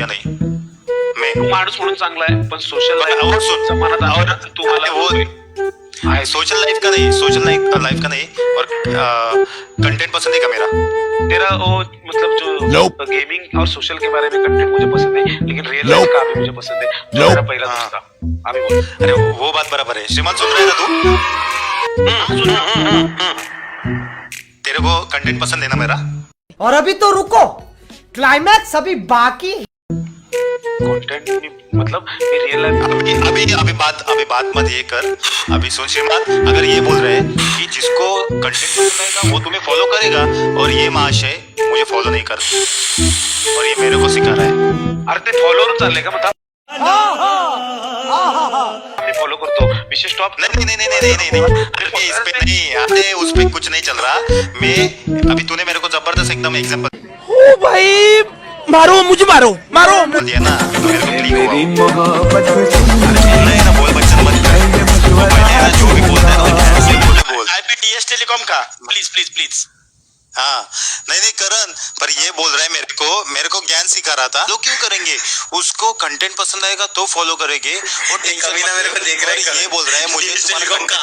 या नहीं? मैं तू माणूस म्हणून चांगला आहे पण सोशल और सुन जमान्यात और तुम्हाला वो सोशल लाइफ का नहीं, सोशल लाइफ का नहीं, और कंटेंट पसंद है क्या मेरा? तेरा वो मतलब जो गेमिंग और सोशल के बारे में कंटेंट मुझे पसंद है लेकिन रियल लाइफ का भी मुझे पसंद है जो मेरा पहला दोस्त था अभी बोल अरे वो बात बराबर है। श्रीमान सुन रहा है ना तू? तेरे को कंटेंट पसंद है ना मेरा? और अभी तो रुको, क्लाइमैक्स अभी बाकी है। कंटेंट मतलब ये रियल लाइफ अभी बात मत ये कर। अभी सुन श्रीमान, अगर ये बोल रहे हैं कि जिसको कंटेंट पसंद आएगा वो तुम्हें फॉलो करेगा और ये महाशय मुझे फॉलो नहीं कर और ये मेरे को सिखा रहा है। अरे ते फॉलोवर चालले का मतलब मी फॉलो करतो विशेष स्टॉप नहीं अरे इस पे नहीं, अरे उस पे कुछ नहीं चल रहा। मैं अभी तूने मेरे को जबरदस्त एकदम एग्जांपल ओ भाई मारो मुझे मारो दिया ना, तो मेरे को क्लिक हुआ। अरे बोल रहे हैं ना, बोल बच्चन मत कर। वो पहले है ना, जो भी बोलता है ना बोल। IPTS टेलीकॉम का प्लीज। हाँ नहीं करण, पर ये बोल रहा है मेरे को ज्ञान सिखा रहा था। लोग क्यों करेंगे? उसको कंटेंट पसंद आएगा तो फॉलो करेंगे। वो टेंशन मेरे को देख रहा है, ये बोल रहा है मुझे टेलीकॉम का